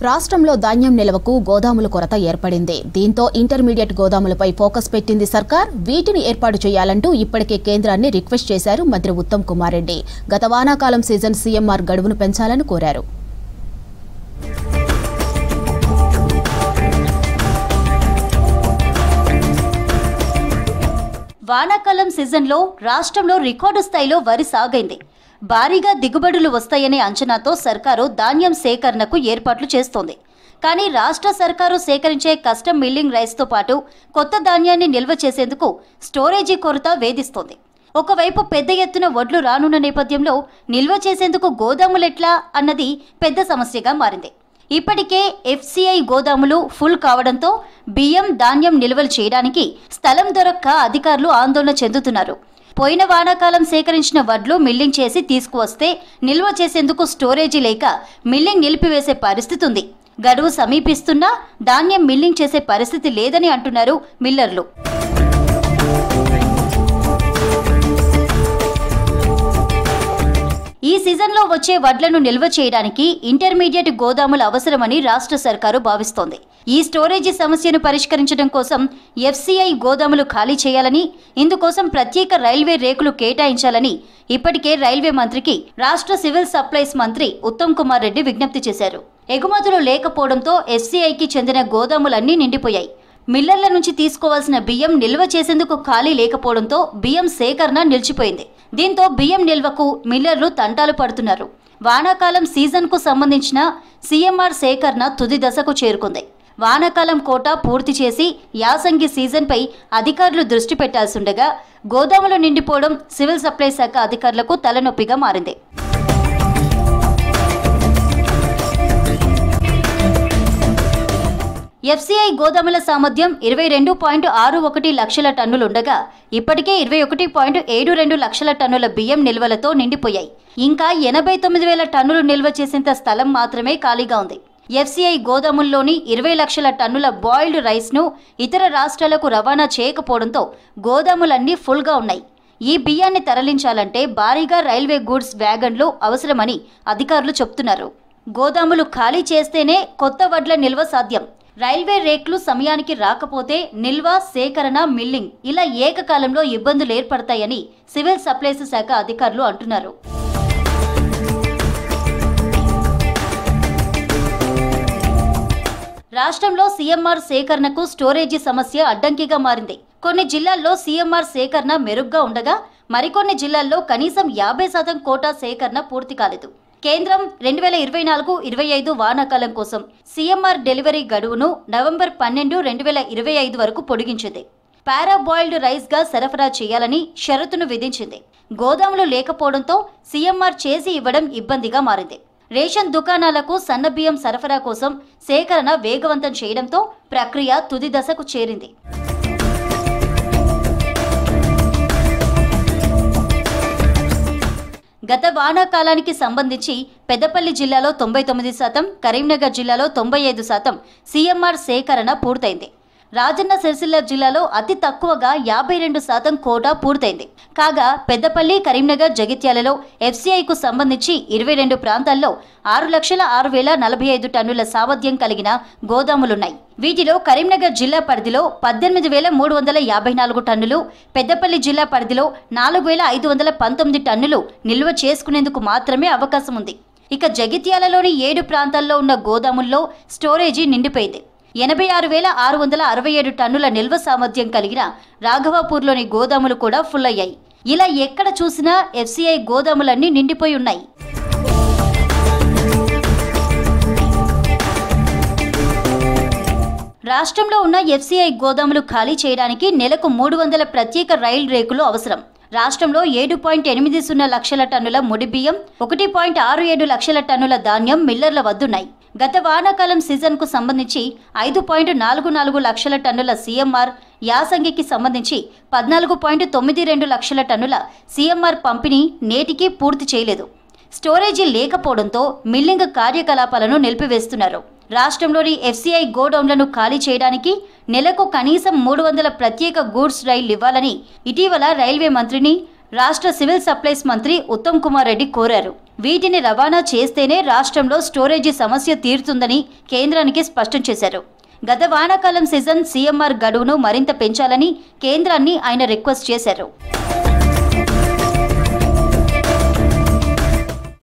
రాష్ట్రంలో ధాన్యం నిల్వకు గోదాముల కొరత ఏర్పడింది. దీంతో ఇంటర్మీడియట్ గోదాములపై ఫోకస్ పెట్టింది సర్కార్. వీటిని ఏర్పాటు చేయాలంటూ ఇప్పటికే కేంద్రాన్ని రిక్వెస్ట్ చేశారు మంత్రి ఉత్తమ్ కుమార్ రెడ్డి. గత వానాకాలం సీజన్ సీఎంఆర్ గడువును పెంచాలని కోరారు. వానాకాలం సీజన్లో రాష్ట్రంలో రికార్డు స్థాయిలో వరి సాగైంది. భారీగా దిగుబడులు వస్తాయనే అంచనాతో సర్కారు ధాన్యం సేకరణకు ఏర్పాట్లు చేస్తోంది. కానీ రాష్ట్ర సర్కారు సేకరించే కస్టమ్ మిల్లింగ్ రైస్తో పాటు కొత్త ధాన్యాన్ని నిల్వ చేసేందుకు స్టోరేజీ కొరత వేధిస్తోంది. ఒకవైపు పెద్ద ఎత్తున వడ్లు రానున్న నేపథ్యంలో నిల్వ చేసేందుకు గోదాములెట్లా అన్నది పెద్ద సమస్యగా మారింది. ఇప్పటికే ఎఫ్సిఐ గోదాములు ఫుల్ కావడంతో బియ్యం ధాన్యం నిల్వలు చేయడానికి స్థలం దొరక్క అధికారులు ఆందోళన చెందుతున్నారు. పోయిన వానాకాలం సేకరించిన వడ్లు మిల్లింగ్ చేసి తీసుకువస్తే నిల్వ చేసేందుకు స్టోరేజీ లేక మిల్లింగ్ నిలిపివేసే పరిస్థితి ఉంది. గడువు సమీపిస్తున్నా ధాన్యం మిల్లింగ్ చేసే పరిస్థితి లేదని అంటున్నారు మిల్లర్లు. ఈ సీజన్లో వచ్చే వడ్లను నిల్వ చేయడానికి ఇంటర్మీడియట్ గోదాములు అవసరమని రాష్ట్ర సర్కారు భావిస్తోంది. ఈ స్టోరేజీ సమస్యను పరిష్కరించడం కోసం ఎఫ్సిఐ గోదాములు ఖాళీ చేయాలని, ఇందుకోసం ప్రత్యేక రైల్వే రేకులు కేటాయించాలని ఇప్పటికే రైల్వే మంత్రికి రాష్ట్ర సివిల్ సప్లైస్ మంత్రి ఉత్తమ్ కుమార్ రెడ్డి విజ్ఞప్తి చేశారు. ఎగుమతులు లేకపోవడంతో ఎఫ్సిఐకి చెందిన గోదాములన్నీ నిండిపోయాయి. మిల్లర్ల నుంచి తీసుకోవాల్సిన బియ్యం నిల్వ చేసేందుకు ఖాళీ లేకపోవడంతో బియ్యం సేకరణ నిలిచిపోయింది. దీంతో బియ్యం నిల్వకు మిల్లర్లు తంటాలు పడుతున్నారు. వానాకాలం సీజన్కు సంబంధించిన సీఎంఆర్ సేకరణ తుది దశకు చేరుకుంది. వానాకాలం కోటా పూర్తి చేసి యాసంగి సీజన్పై అధికారులు దృష్టి పెట్టాల్సిండగా గోదాములు నిండిపోవడం సివిల్ సప్లై శాఖ అధికారులకు తలనొప్పిగా మారింది. ఎఫ్సిఐ గోదాముల సామర్థ్యం 22.61 లక్షల టన్నులుండగా ఇప్పటికే 21.72 లక్షల టన్నుల బియ్యం నిల్వలతో నిండిపోయాయి. ఇంకా 89,000 టన్నులు నిల్వ చేసేంత స్థలం మాత్రమే ఖాళీగా ఉంది. ఎఫ్సిఐ గోదాముల్లోని 20 లక్షల టన్నుల బాయిల్డ్ రైస్ను ఇతర రాష్ట్రాలకు రవాణా చేయకపోవడంతో గోదాములన్నీ ఫుల్గా ఉన్నాయి. ఈ బియ్యాన్ని తరలించాలంటే భారీగా రైల్వే గూడ్స్ వ్యాగన్లు అవసరమని అధికారులు చెబుతున్నారు. గోదాములు ఖాళీ చేస్తేనే కొత్త వడ్ల నిల్వ సాధ్యం. రైల్వే రేట్లు సమయానికి రాకపోతే నిల్వ, సేకరణ, మిల్లింగ్ ఇలా ఏకకాలంలో ఇబ్బందులు ఏర్పడతాయని సివిల్ సప్లైస్ శాఖ అధికారులు అంటున్నారు. రాష్ట్రంలో సీఎంఆర్ సేకరణకు స్టోరేజీ సమస్య అడ్డంకిగా మారింది. కొన్ని జిల్లాల్లో సీఎంఆర్ సేకరణ మెరుగ్గా ఉండగా మరికొన్ని జిల్లాల్లో కనీసం 50% కోటా సేకరణ పూర్తి కాలేదు. కేంద్రం 2024-25 వానాకాలం కోసం సీఎంఆర్ డెలివరీ గడువును నవంబర్ 12, 2025 వరకు పొడిగించింది. పారాబాయిల్డ్ రైస్గా సరఫరా చేయాలని షరతును విధించింది. గోదాములు లేకపోవడంతో సీఎంఆర్ చేసి ఇవ్వడం ఇబ్బందిగా మారింది. రేషన్ దుకాణాలకు సన్నబియ్యం సరఫరా కోసం సేకరణ వేగవంతం చేయడంతో ప్రక్రియ తుది దశకు చేరింది. గత వానాకాలానికి సంబంధించి పెద్దపల్లి జిల్లాలో 99%, కరీంనగర్ జిల్లాలో 95% సీఎంఆర్ సేకరణ పూర్తయింది. రాజన్న సిరిసిల్ల జిల్లాలో అతి తక్కువగా 52% కోటా పూర్తయింది. కాగా పెద్దపల్లి, కరీంనగర్, జగిత్యాలలో ఎఫ్సిఐకు సంబంధించి 22 ప్రాంతాల్లో 6,06,045 టన్నుల సామర్థ్యం కలిగిన గోదాములున్నాయి. వీటిలో కరీంనగర్ జిల్లా పరిధిలో 18,354 టన్నులు, పెద్దపల్లి జిల్లా పరిధిలో 4,519 టన్నులు నిల్వ చేసుకునేందుకు మాత్రమే అవకాశం ఉంది. ఇక జగిత్యాలలోని 7 ప్రాంతాల్లో ఉన్న గోదాముల్లో స్టోరేజీ నిండిపోయింది. 86,667 టన్నుల నిల్వ సామర్థ్యం కలిగిన రాఘవాపూర్లోని గోదాములు కూడా ఫుల్ అయ్యాయి. ఇలా ఎక్కడ చూసినా ఎఫ్సిఐ గోదాములన్నీ నిండిపోయి ఉన్నాయి. రాష్ట్రంలో ఉన్న ఎఫ్సిఐ గోదాములు ఖాళీ చేయడానికి నెలకు 300 ప్రత్యేక రైల్ రేకులు అవసరం. రాష్ట్రంలో 7.80 లక్షల టన్నుల ముడి బియ్యం, 1.67 లక్షల టన్నుల ధాన్యం మిల్లర్ల వద్దున్నాయి. గత వానాకాలం సీజన్కు సంబంధించి 5.44 లక్షల టన్నుల సీఎంఆర్, యాసంగికి సంబంధించి 14.92 లక్షల టన్నుల సీఎంఆర్ పంపిణీ నేటికి పూర్తి చేయలేదు. స్టోరేజీ లేకపోవడంతో మిల్లింగ్ కార్యకలాపాలను నిలిపివేస్తున్నారు. రాష్ట్రంలోని ఎఫ్సిఐ గోడౌన్లను ఖాళీ చేయడానికి నెలకు కనీసం 300 ప్రత్యేక గూడ్స్ రైళ్లు ఇవ్వాలని ఇటీవల రైల్వే మంత్రిని రాష్ట్ర సివిల్ సప్లైస్ మంత్రి ఉత్తమ్ కుమార్ రెడ్డి కోరారు. వీటిని రవాణా చేస్తేనే రాష్ట్రంలో స్టోరేజీ సమస్య తీరుతుందని కేంద్రానికి స్పష్టం చేశారు. గత వానాకాలం సీజన్ సీఎంఆర్ గడువును మరింత పెంచాలని కేంద్రాన్ని ఆయన రిక్వెస్ట్ చేశారు.